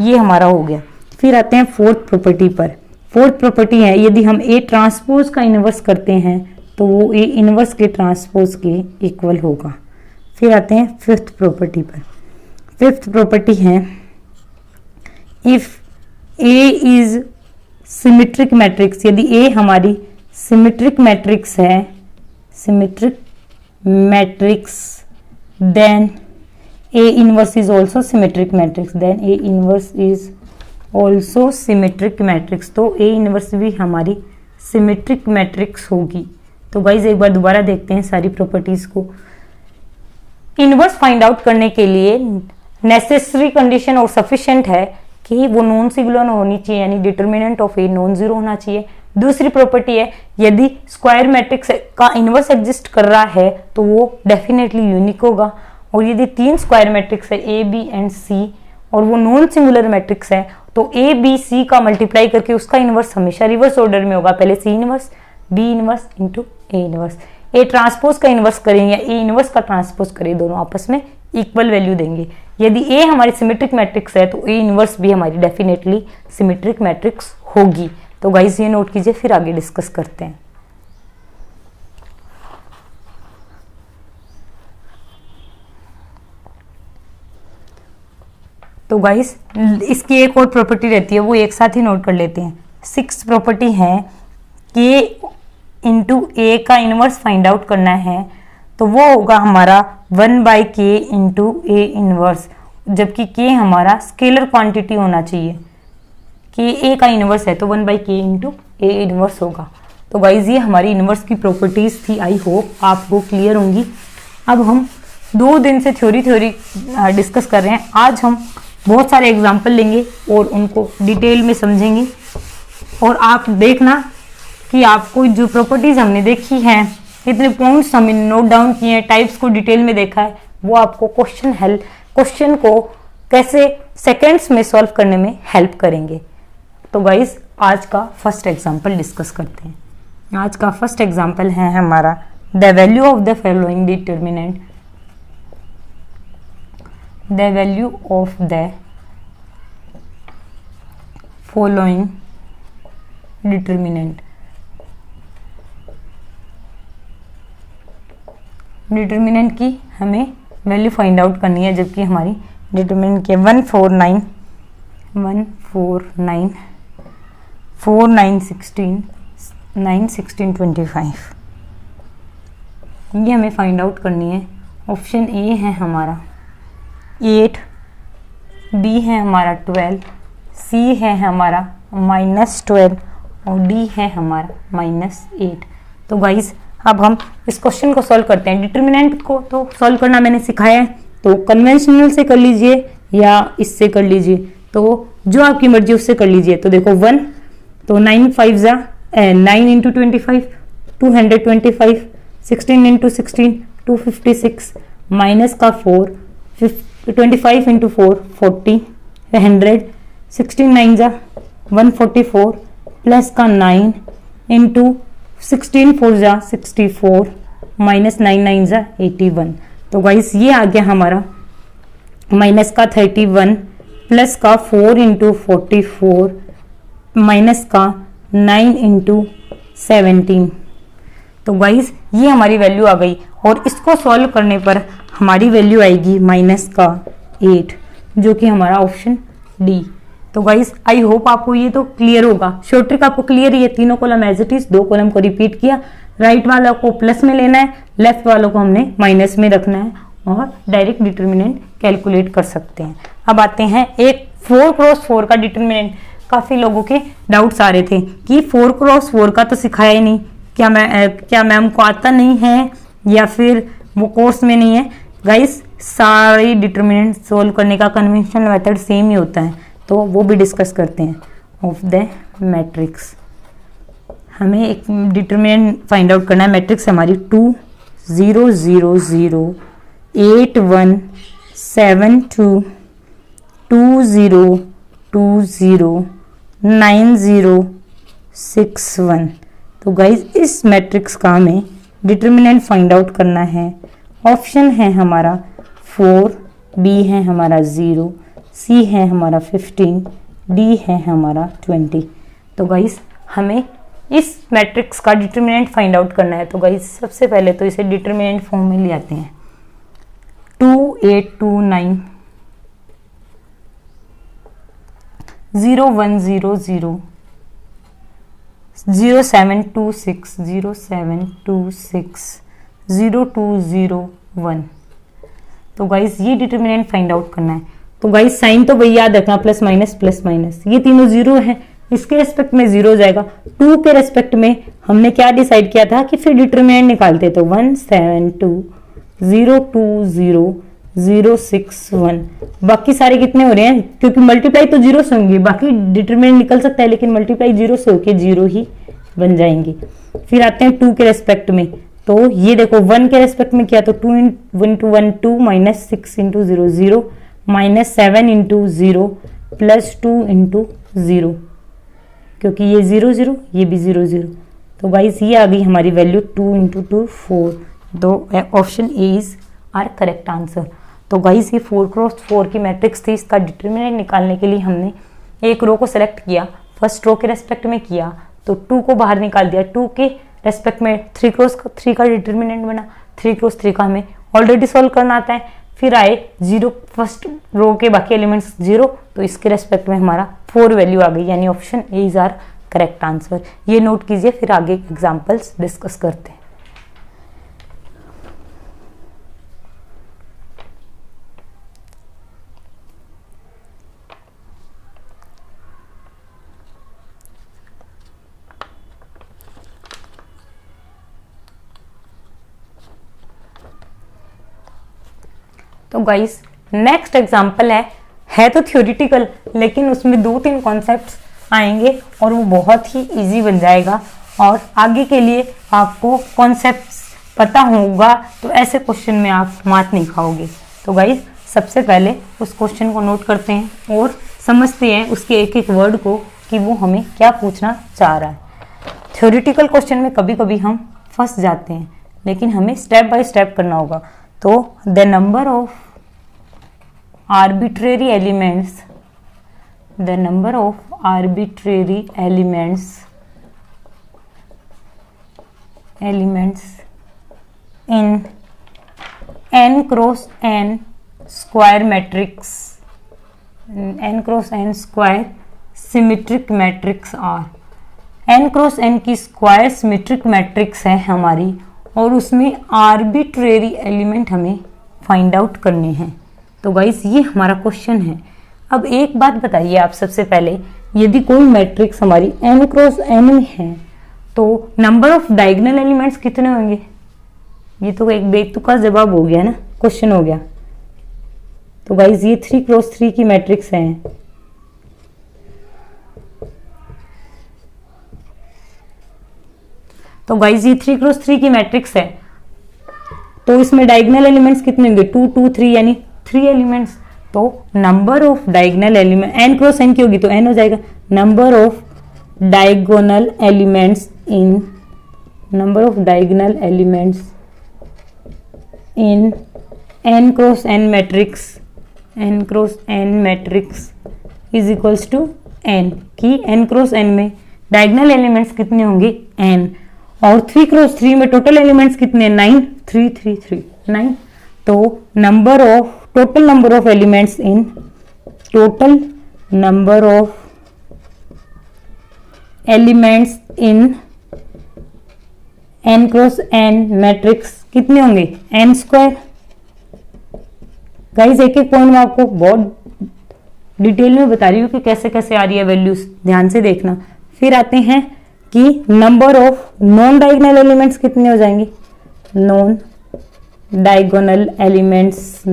ये हमारा हो गया। फिर आते हैं फोर्थ प्रॉपर्टी पर। फोर्थ प्रॉपर्टी है यदि हम ए ट्रांसपोज का इनवर्स करते हैं तो वो ए इनवर्स के ट्रांसपोज के इक्वल होगा। फिर आते हैं फिफ्थ प्रॉपर्टी पर। फिफ्थ प्रॉपर्टी है if A is symmetric matrix, यदि ए हमारी सिमेट्रिक मैट्रिक्स है, symmetric matrix, then A inverse is also symmetric matrix, then A inverse is also symmetric matrix, तो ए इनवर्स भी हमारी सिमेट्रिक मैट्रिक्स होगी। तो गाइज एक बार दोबारा देखते हैं सारी प्रॉपर्टीज को। इनवर्स फाइंड आउट करने के लिए नेसेसरी कंडीशन और सफिशिएंट है कि वो नॉन सिंगुलर होनी चाहिए, यानी determinant of a non zero होना चाहिए। दूसरी प्रॉपर्टी है यदि स्क्वायर मैट्रिक्स का इनवर्स एग्जिस्ट कर रहा है तो वो डेफिनेटली यूनिक होगा। और यदि 3 स्क्वायर मैट्रिक्स है ए बी एंड सी और वो नॉन सिंगुलर मैट्रिक्स है तो ए बी सी का मल्टीप्लाई करके उसका इनवर्स हमेशा रिवर्स ऑर्डर में होगा, पहले C inverse B inverse into A inverse. A transpose का इनवर्स करें या ए इनवर्स का ट्रांसपोज करें, दोनों आपस में इक्वल वैल्यू देंगे। यदि ए हमारी सिमेट्रिक मैट्रिक्स है तो ए इनवर्स भी हमारी डेफिनेटली सिमेट्रिक मैट्रिक्स होगी। तो गाइस ये नोट कीजिए, फिर आगे डिस्कस करते हैं। तो गाइस इसकी एक और प्रॉपर्टी रहती है, वो एक साथ ही नोट कर लेते हैं। 6th प्रॉपर्टी है के इंटू ए का इनवर्स फाइंड आउट करना है तो वो होगा हमारा 1/k इंटू ए इनवर्स, जबकि k हमारा स्केलर क्वांटिटी होना चाहिए। k a का इनवर्स है तो 1/k इंटू ए इनवर्स होगा। तो गाइज ये हमारी इनवर्स की प्रॉपर्टीज थी, आई होप आपको क्लियर होंगी। अब हम 2 दिन से थ्योरी डिस्कस कर रहे हैं, आज हम बहुत सारे एग्जाम्पल लेंगे और उनको डिटेल में समझेंगे। और आप देखना कि आपको जो प्रॉपर्टीज हमने देखी हैं, इतने पॉइंट्स हमने नोट डाउन किए हैं, टाइप्स को डिटेल में देखा है, वो आपको क्वेश्चन को कैसे सेकंड्स में सॉल्व करने में हेल्प करेंगे। तो गाइस आज का फर्स्ट एग्जांपल डिस्कस करते हैं। आज का फर्स्ट एग्जांपल है हमारा the value of the following determinant, the value of the following determinant. Determinant की हमें वैल्यू फाइंड आउट करनी है, जबकि हमारी डिटर्मिनेंट की 149 4 9 16 9 16 25 ये हमें फाइंड आउट करनी है। ऑप्शन ए है हमारा 8, बी है हमारा 12, सी है हमारा -12 और डी है हमारा -8। तो गाइज अब हम इस क्वेश्चन को सॉल्व करते हैं। डिटर्मिनेंट को तो सॉल्व करना मैंने सिखाया है, तो कन्वेंशनल से कर लीजिए या इससे कर लीजिए, तो जो आपकी मर्जी उससे कर लीजिए। तो देखो 1 तो 9 5 जा 9 इंटू 25 225, 16 इंटू 16 256, माइनस का 4 25 इंटू 4 40 100, 16 9 जा 144 प्लस का 9 इंटू 16 4 जा 64 माइनस 9 9 जा 81। तो गाइस ये आ गया हमारा माइनस का 31 प्लस का 4 इंटू 44 माइनस का 9 इंटू 17। तो गाइस ये हमारी वैल्यू आ गई और इसको सॉल्व करने पर हमारी वैल्यू आएगी माइनस का 8, जो कि हमारा ऑप्शन डी। तो गाइस आई होप आपको ये तो क्लियर होगा। शॉर्ट ट्रिक आपको क्लियर है, तीनों column as it is, 2 column को रिपीट किया, राइट वाला को प्लस में लेना है, लेफ्ट वालों को हमने माइनस में रखना है और डायरेक्ट डिटर्मिनेंट कैलकुलेट कर सकते हैं। अब आते हैं एक 4x4 का डिटर्मिनेंट। काफी लोगों के डाउट्स आ रहे थे कि 4x4 का तो सिखाया ही नहीं, क्या मैम को आता नहीं है या फिर वो कोर्स में नहीं है। गाइस सारी डिटर्मिनेंट सोल्व करने का कन्वेंशनल मेथड सेम ही होता है, तो वो भी डिस्कस करते हैं। ऑफ द मैट्रिक्स हमें एक डिटर्मिनेंट फाइंड आउट करना है। मैट्रिक्स हमारी 2 0 0 0 8 1 7 2 2 0 2 0 9 0 6 1। तो गाइज इस मैट्रिक्स का हमें डिटर्मिनेंट फाइंड आउट करना है। ऑप्शन है हमारा 4, बी है हमारा 0, सी है हमारा 15, डी है हमारा 20। तो गाइस हमें इस मैट्रिक्स का डिटरमिनेंट फाइंड आउट करना है। तो गाइस सबसे पहले तो इसे डिटरमिनेंट फॉर्म में ले आते हैं। 2 8 2 9 0 1 0 0 0 7 2 6 0 7 2 6 0 2 0 1। तो गाइस ये डिटरमिनेंट फाइंड आउट करना है। तो गाइस साइन तो वही याद रखना, प्लस माइनस, ये तीनों जीरो है, इसके रेस्पेक्ट में जीरो जाएगा। 2 के रेस्पेक्ट में हमने क्या डिसाइड किया था कि फिर डिटरमिनेंट निकालते, तो 1 7 2 0 2 0 0 6 1। बाकी सारे कितने हो रहे हैं, क्योंकि मल्टीप्लाई तो जीरो से होंगे, बाकी डिटरमिनेंट निकल सकता है लेकिन मल्टीप्लाई जीरो से होके जीरो ही बन जाएंगे। फिर आते हैं 2 के रेस्पेक्ट में, तो ये देखो 1 के रेस्पेक्ट में किया तो 2 into 1 2 minus 6 into 0 0 minus 7 into 0 plus 2 into 0, क्योंकि ये 0 0 ये भी 0 0। तो गाइस ये आ गई हमारी वैल्यू 2 इंटू 2 4। तो option A is are correct answer. तो गाइस ये 4 क्रॉस 4 की मैट्रिक्स थी, इसका डिटरमिनेंट निकालने के लिए हमने एक रो को सेलेक्ट किया, फर्स्ट रो के रेस्पेक्ट में किया तो 2 को बाहर निकाल दिया, 2 के रेस्पेक्ट में 3 क्रॉस 3 का डिटरमिनेंट बना, 3 क्रॉस 3 का हमें ऑलरेडी सॉल्व करना आता है। फिर आए 0, फर्स्ट रो के बाकी एलिमेंट्स 0, तो इसके रेस्पेक्ट में हमारा 4 वैल्यू आ गई, यानी option A is are correct answer. ये नोट कीजिए, फिर आगे एग्जांपल्स डिस्कस करते हैं। तो गाइस नेक्स्ट एग्जांपल है तो थ्योरेटिकल, लेकिन उसमें 2-3 कॉन्सेप्ट्स आएंगे और वो बहुत ही इजी बन जाएगा, और आगे के लिए आपको कॉन्सेप्ट्स पता होगा तो ऐसे क्वेश्चन में आप मात नहीं खाओगे। तो गाइस सबसे पहले उस क्वेश्चन को नोट करते हैं और समझते हैं उसके एक एक वर्ड को कि वो हमें क्या पूछना चाह रहा है। थ्योरेटिकल क्वेश्चन में कभी कभी हम फंस जाते हैं, लेकिन हमें स्टेप बाय स्टेप करना होगा। तो the number of arbitrary elements in n cross n square matrix, n cross n square symmetric matrix are, n cross n की स्क्वायर सिमेट्रिक मैट्रिक्स है हमारी, और उसमें आर्बिट्रेरी एलिमेंट हमें फाइंड आउट करने हैं। तो गाइस ये हमारा क्वेश्चन है। अब एक बात बताइए आप सबसे पहले, यदि कोई मैट्रिक्स हमारी n क्रॉस n में है तो नंबर ऑफ डायगोनल एलिमेंट्स कितने होंगे? ये तो एक बेतुका जवाब हो गया ना, क्वेश्चन हो गया। तो गाइस ये 3 क्रॉस 3 की मैट्रिक्स है। तो गाइस ये 3 क्रॉस 3 की मैट्रिक्स है, तो इसमें डायगोनल एलिमेंट्स कितने होंगे? 2 2 3 यानी 3 एलिमेंट्स। तो number of diagonal element n cross n की होगी तो n हो जाएगा। Number of diagonal elements in n cross n matrix is equals to n, की n क्रॉस n में डायगोनल एलिमेंट्स कितने होंगे? n, और 3 क्रॉस 3 में टोटल एलिमेंट्स कितने? 9 3 3 3 9। तो total number of elements in n cross n matrix कितने होंगे? n square. गाइस एक एक पॉइंट में आपको बहुत डिटेल में बता रही हूँ कि कैसे कैसे आ रही है वैल्यूज, ध्यान से देखना। फिर आते हैं कि number of non diagonal elements कितने हो जाएंगे? Non diagonal elements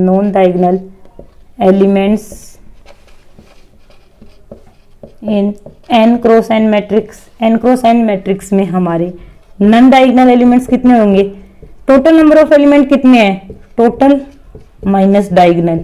in n cross n matrix में हमारे नॉन डायगोनल एलिमेंट्स कितने होंगे? टोटल नंबर ऑफ एलिमेंट कितने हैं? Total minus diagonal.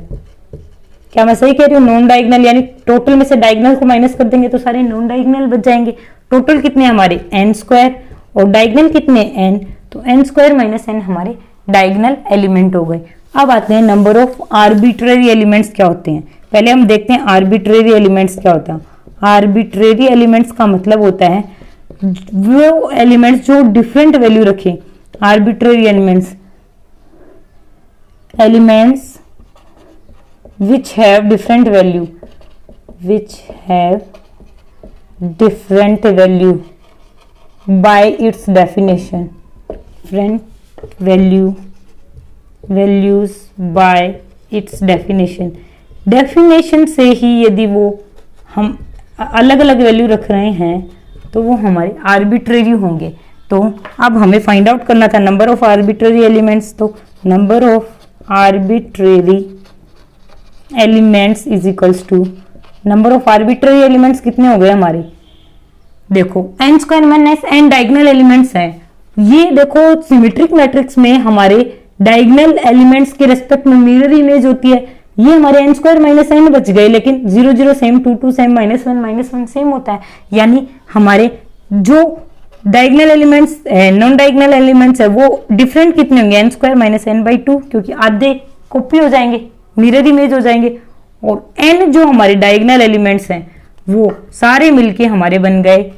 क्या मैं सही कह रही हूँ? नॉन डायगोनल यानी टोटल में से डायगोनल को माइनस कर देंगे तो सारे नॉन डायगोनल बच जाएंगे। टोटल कितने हमारे? n स्क्वायर, और डायगोनल कितने? n, तो n स्क्वायर माइनस n हमारे डायगोनल एलिमेंट हो गए। अब आते हैं नंबर ऑफ आर्बिट्रेरी एलिमेंट्स क्या होते हैं। पहले हम देखते हैं आर्बिट्रेरी एलिमेंट्स क्या होता है। आर्बिट्रेरी एलिमेंट्स का मतलब होता है वो एलिमेंट्स जो डिफरेंट वैल्यू रखें, arbitrary elements which have different value by its definition, different values by its definition से ही यदि वो हम अलग अलग वैल्यू रख रहे हैं तो वो हमारे आर्बिट्रेरी होंगे। तो अब हमें फाइंड आउट करना था नंबर ऑफ आर्बिट्रेरी एलिमेंट्स। तो number of arbitrary elements is equals to, number of arbitrary elements कितने हो गए हमारे, देखो n square minus n diagonal elements हैं। ये देखो सिमेट्रिक मैट्रिक्स में हमारे डायगोनल एलिमेंट्स के रेस्पेक्ट में मिरर इमेज होती है। ये हमारे n स्क्वायर माइनस n बच गए, लेकिन 0 0 सेम, 2 2 सेम, -1 सेम होता है। यानी हमारे जो diagonal elements non diagonal elements है वो डिफरेंट कितने होंगे, n स्क्वायर माइनस n/2, क्योंकि आधे कॉपी हो जाएंगे, मिरर इमेज हो जाएंगे। और n जो हमारे डायगोनल एलिमेंट्स हैं वो सारे मिलके हमारे बन गए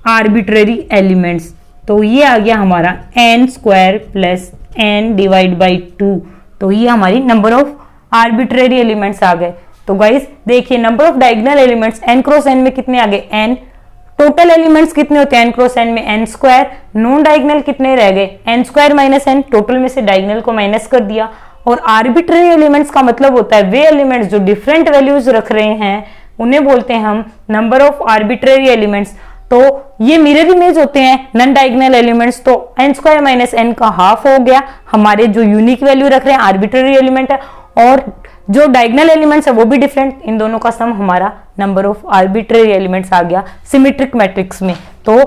आर्बिट्रेरी एलिमेंट्स। तो ये आ गया हमारा n square plus n divide by 2। तो ये हमारी नंबर ऑफ आर्बिट्रेरी एलिमेंट्स आ गए। तो गाइस देखिए number of diagonal elements n cross n में कितने आ गए, n। टोटल एलिमेंट्स कितने होते हैं n क्रॉस n में, n स्क्वायर। नॉन डायगोनल कितने रह गए, n square minus n, total में से डायगोनल को माइनस कर दिया। और आर्बिट्रेरी एलिमेंट्स का मतलब होता है वे एलिमेंट्स जो डिफरेंट वैल्यूज रख रहे हैं उन्हें बोलते हैं हम नंबर ऑफ आर्बिट्रेरी एलिमेंट्स। तो ये मिरर इमेज होते हैं नॉन डायगोनल एलिमेंट्स। तो n स्क्वायर माइनस n का हाफ हो गया हमारे जो यूनिक वैल्यू रख रहे हैं आर्बिट्रेरी एलिमेंट है, और जो डायगोनल एलिमेंट्स है वो भी डिफरेंट। इन दोनों का सम हमारा नंबर ऑफ आर्बिट्रेरी एलिमेंट्स आ गया सिमेट्रिक मैट्रिक्स में। तो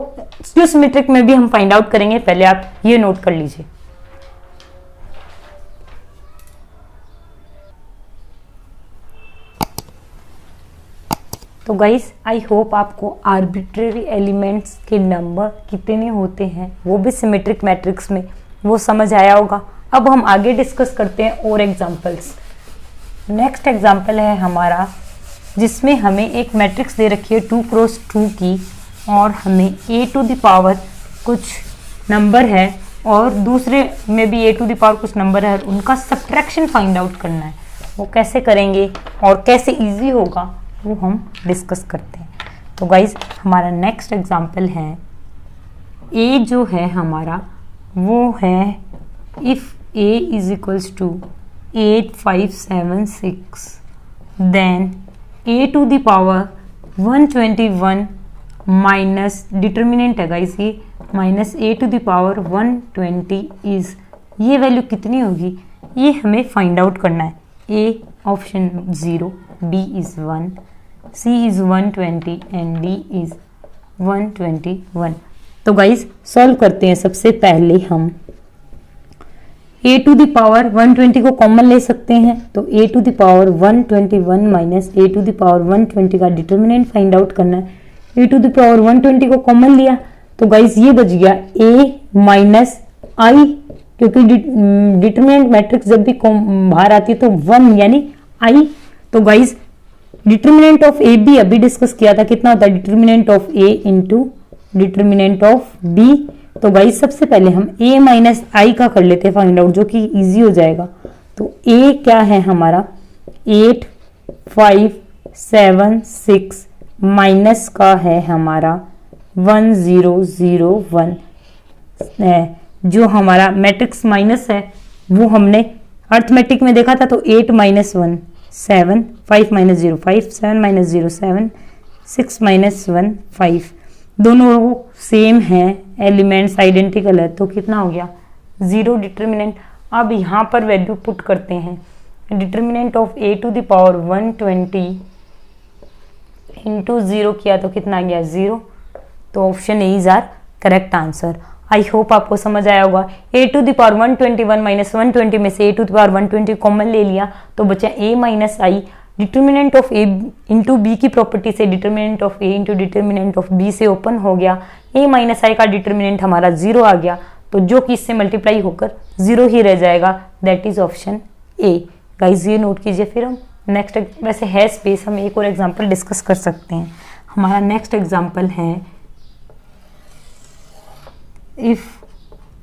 स्क्यू सिमेट्रिक में भी हम फाइंड आउट करेंगे, पहले आप ये नोट कर लीजिए। तो गाइस आई होप आपको आर्बिट्रेरी एलिमेंट्स के नंबर कितने होते हैं वो भी सिमेट्रिक मैट्रिक्स में वो समझ आया होगा। अब हम आगे डिस्कस करते हैं और एग्जांपल्स। नेक्स्ट एग्जांपल है हमारा जिसमें हमें एक मैट्रिक्स दे रखी है 2 क्रॉस 2 की, और हमें a टू द पावर कुछ नंबर है और दूसरे में भी a टू द पावर कुछ नंबर है, उनका सब्ट्रैक्शन फाइंड आउट करना है। वो कैसे करेंगे और कैसे इजी होगा वो हम डिस्कस करते हैं। तो गाइज हमारा नेक्स्ट एग्जांपल है a जो है हमारा वो है if a is equals to 8 5 7 6 then a to the power 121 minus determinant है गाइज ये minus a to the power 120 is, ये वैल्यू कितनी होगी ये हमें फाइंड आउट करना है। a option 0, b is 1, c is 120 and d is 121। तो गाइज सॉल्व करते हैं। सबसे पहले हम a टू द पावर 120 को कॉमन ले सकते हैं। तो a to the power 121 minus a to the power 120 का डिटर्मिनेंट फाइंड आउट करना है। a टू द पावर 120 को कॉमन लिया तो गाइज ये बच गया a माइनस i, क्योंकि डिटर्मिनेंट मैट्रिक्स जब भी बाहर आती है तो 1 यानी i। तो guys determinant of A B अभी डिस्कस किया था, कितना होता है determinant of A into determinant of B. तो गाइस सबसे पहले हम a माइनस आई का कर लेते हैं फाइंड आउट, जो कि इजी हो जाएगा। तो a क्या है हमारा 8 5 7 6 माइनस का है हमारा 1 0 0 1 है। जो हमारा मैट्रिक्स माइनस है वो हमने अर्थमेटिक में देखा था। तो 8 माइनस 1 7, 5 माइनस 0 5, 7 माइनस 0 7, 6 माइनस 1 5, दोनों सेम हैं, एलिमेंट्स आइडेंटिकल है। तो कितना हो गया 0 डिटर्मिनेंट। अब यहाँ पर वैल्यू पुट करते हैं। Determinant of a to the power 120 into 0 किया तो कितना आ गया 0। तो option A is are correct answer. I hope आपको समझ आया होगा। a to the power 121 minus 120 में से a to the power 120 common ले लिया तो बचा a minus I. Determinant of a into B की प्रॉपर्टी से determinant of a into determinant of b से ओपन हो गया। a माइनस आई का डिटर्मिनेंट हमारा 0 आ गया, तो जो कि इससे मल्टीप्लाई होकर 0 ही रह जाएगा, that is option A. Guys ये नोट कीजिए। फिर हम नेक्स्ट, वैसे है स्पेस, हम एक और एग्जांपल डिस्कस कर सकते हैं। हमारा नेक्स्ट एग्जांपल है if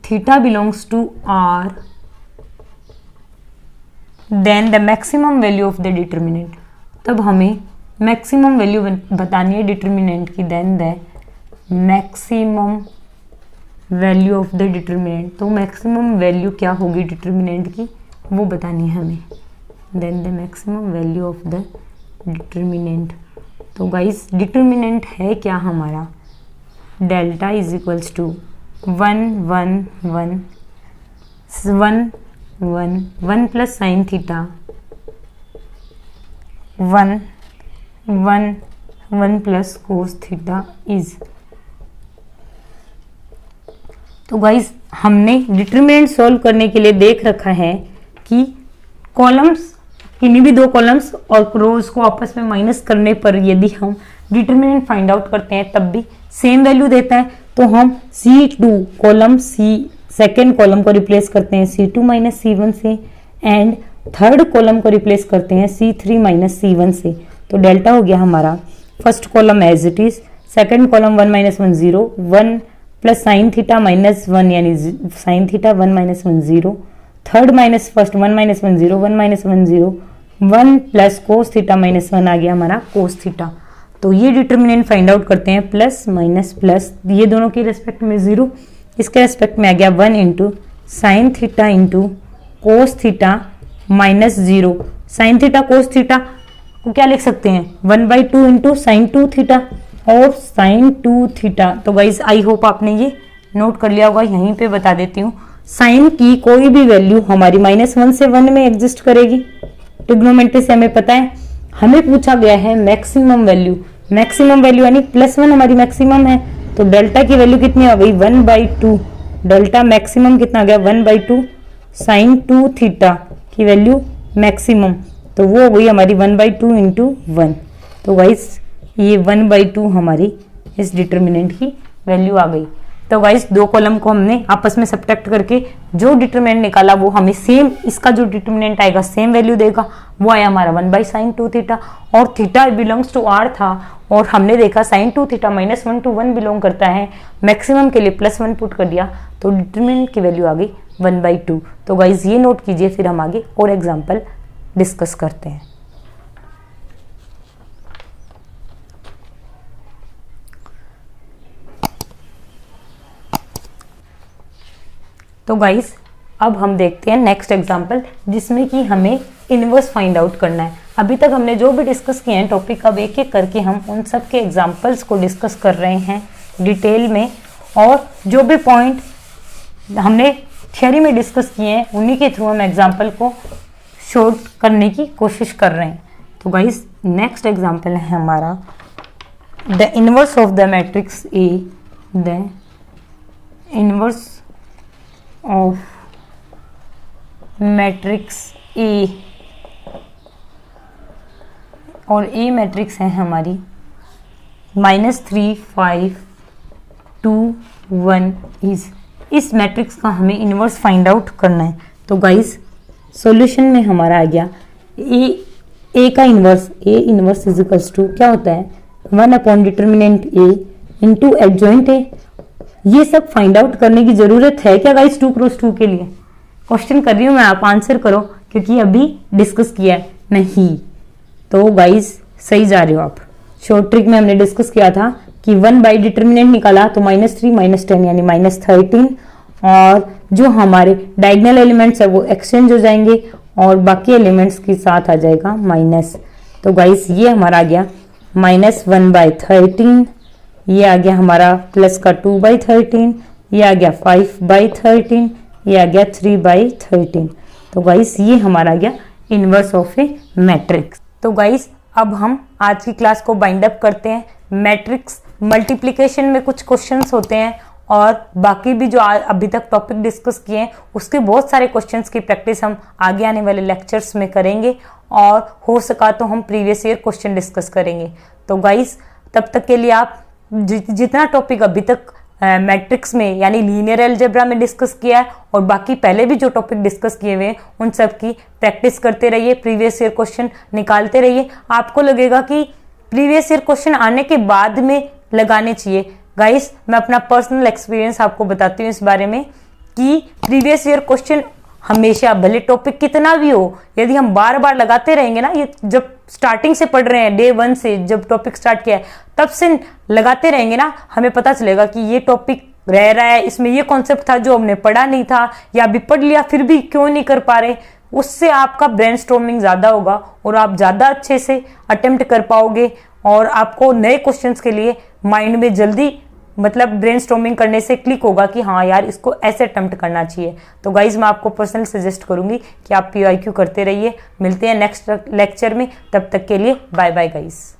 theta belongs to R then the maximum value of the determinant, तब हमें मैक्सिमम वैल्यू बतानी है डिटर्मिनेंट की, then the maximum value of the determinant, तो मैक्सिमम वैल्यू क्या होगी डिटर्मिनेंट की वो बतानी है हमें, then the maximum value of the determinant. तो गाइस डिटर्मिनेंट है क्या हमारा, delta is equals to 1 plus sine theta 1 plus cos theta is. तो गाइस हमने डिटर्मिनेंट सॉल्व करने के लिए देख रखा है कि कॉलम्स, किन्हीं भी दो कॉलम्स और रोज को आपस में माइनस करने पर यदि हम डिटर्मिनेंट फाइंड आउट करते हैं तब भी सेम वैल्यू देता है, तो हम C2 कॉलम सेकेंड कॉलम को रिप्लेस करते हैं C2 माइनस C1 से एंड थर्ड कॉलम को रिप्लेस करते हैं C3 माइनस C1 से। तो डेल्टा हो गया हमारा first column as it is, second column 1 minus 1 0, 1 plus sine theta minus 1 यानी sine theta 1 minus 1 0, third minus first 1 minus 1 0, 1 minus 1 0, 1 plus cos theta minus 1 आ गया हमारा कोस थीटा। तो ये डिटर्मिनेंट फाइंड आउट करते हैं प्लस माइनस प्लस, ये दोनों के रेस्पेक्ट में 0, इसके रेस्पेक्ट में आ गया 1 into sine theta into cos theta minus 0। Sine theta cos theta को क्या लिख सकते हैं 1/2 इंटू साइन 2 थीटा और साइन 2 थीटा। तो गाइज आई होप आपने ये नोट कर लिया होगा, यहीं पे बता देती हूँ। साइन की कोई भी वैल्यू हमारी -1 से 1 में एग्जिस्ट करेगी, ट्रिग्नोमेट्री से हमें पता है। हमें पूछा गया है मैक्सिमम वैल्यू, मैक्सिमम वैल्यू यानी +1 हमारी मैक्सिमम है, तो डेल्टा की वैल्यू कितनी आ गई 1/2, डेल्टा मैक्सिमम कितना आ गया 1/2 साइन 2 थीटा की वैल्यू मैक्सिमम, तो वो हो गई हमारी 1/2 इंटू 1। तो गाइस ये 1/2 हमारी इस डिटर्मिनेंट की वैल्यू आ गई। तो गाइस दो कॉलम को हमने आपस में सब्ट्रैक्ट करके जो डिटर्मिनेंट निकाला वो हमें सेम, इसका जो डिटर्मिनेंट आएगा सेम वैल्यू देगा, वो आया हमारा 1/sin 2 थीटा, और थीटा बिलोंग्स टू r था और हमने देखा sin 2 थीटा -1 to 1 बिलोंग करता है, मैक्सिमम के लिए +1 पुट कर दिया तो डिटर्मिनेंट की वैल्यू आ गई 1/2। तो गाइस ये नोट कीजिए, फिर हम आगे और एग्जाम्पल डिस्कस करते हैं। तो गाइस अब हम देखते हैं नेक्स्ट एग्जांपल, जिसमें कि हमें इनवर्स फाइंड आउट करना है। अभी तक हमने जो भी डिस्कस किए हैं टॉपिक, अब एक एक करके हम उन सब के एग्जांपल्स को डिस्कस कर रहे हैं डिटेल में, और जो भी पॉइंट हमने थियोरी में डिस्कस किए हैं उन्हीं के थ्रू हम एग्जांपल को शॉर्ट करने की कोशिश कर रहे हैं। तो गाइस नेक्स्ट एग्जांपल है हमारा the inverse of the matrix A, the inverse of matrix A, और ए मैट्रिक्स है हमारी -3 5 2 1 इज। इस मैट्रिक्स का हमें इनवर्स फाइंड आउट करना है। तो गाइस सॉल्यूशन में हमारा आ गया ए का inverse, A inverse is equals to क्या होता है 1/डिटर्मिनेंट ए इंटू एडजॉइंट ए। ये सब फाइंड आउट करने की जरूरत है क्या गाइस 2x2 के लिए? क्वेश्चन कर रही हूं मैं, आप आंसर करो क्योंकि अभी डिस्कस किया है नहीं। तो गाइस सही जा रहे हो आप। शॉर्ट ट्रिक में हमने डिस्कस किया था कि 1/डिटर्मिनेंट निकाला तो -3 -10 यानी -13, और जो हमारे डायगोनल एलिमेंट्स है वो एक्सचेंज हो जाएंगे और बाकी एलिमेंट्स के साथ आ जाएगा माइनस। तो गाइस ये हमारा आ गया -1/13, ये आ गया हमारा प्लस का 2/13, ये आ गया 5/13, ये आ गया 3/13। तो गाइस ये हमारा आ गया इनवर्स ऑफ ए मैट्रिक्स। तो गाइस अब हम आज की क्लास को बाइंड अप करते हैं। मैट्रिक्स मल्टीप्लिकेशन में कुछ क्वेश्चंस होते हैं और बाकी भी जो अभी तक टॉपिक डिस्कस किए हैं उसके बहुत सारे क्वेश्चंस की प्रैक्टिस हम आगे आने वाले लेक्चर्स में करेंगे, और हो सका तो हम प्रीवियस ईयर क्वेश्चन डिस्कस करेंगे। तो गाइस तब तक के लिए आप जितना टॉपिक अभी तक मैट्रिक्स में यानी लीनियर अलजेब्रा में डिस्कस किया है और बाकी पहले भी जो टॉपिक डिस्कस किए हुए हैं उन सब की प्रैक्टिस करते रहिए, प्रीवियस ईयर क्वेश्चन निकालते रहिए। आपको लगेगा कि प्रीवियस ईयर क्वेश्चन आने के बाद में लगाने चाहिए, गाइस मैं अपना पर्सनल एक्सपीरियंस आपको बताती हूँ इस बारे में कि प्रीवियस ईयर क्वेश्चन हमेशा, भले टॉपिक कितना भी हो, यदि हम बार बार लगाते रहेंगे ना, ये जब स्टार्टिंग से पढ़ रहे हैं, डे 1 से जब टॉपिक स्टार्ट किया है तब से लगाते रहेंगे ना, हमें पता चलेगा कि ये टॉपिक रह रहा है, इसमें ये कॉन्सेप्ट था जो हमने पढ़ा नहीं था, या अभी पढ़ लिया फिर भी क्यों नहीं कर पा रहे। उससे आपका ब्रेनस्टॉर्मिंग ज्यादा होगा और आप ज्यादा अच्छे से अटेम्प्ट कर पाओगे और आपको नए क्वेश्चंस के लिए माइंड में जल्दी मतलब ब्रेनस्टॉर्मिंग करने से क्लिक होगा कि हाँ यार इसको ऐसे अटेम्प्ट करना चाहिए। तो गाइज मैं आपको पर्सनल सजेस्ट करूंगी कि आप PYQ करते रहिए। मिलते हैं नेक्स्ट लेक्चर में, तब तक के लिए बाय बाय गाइज।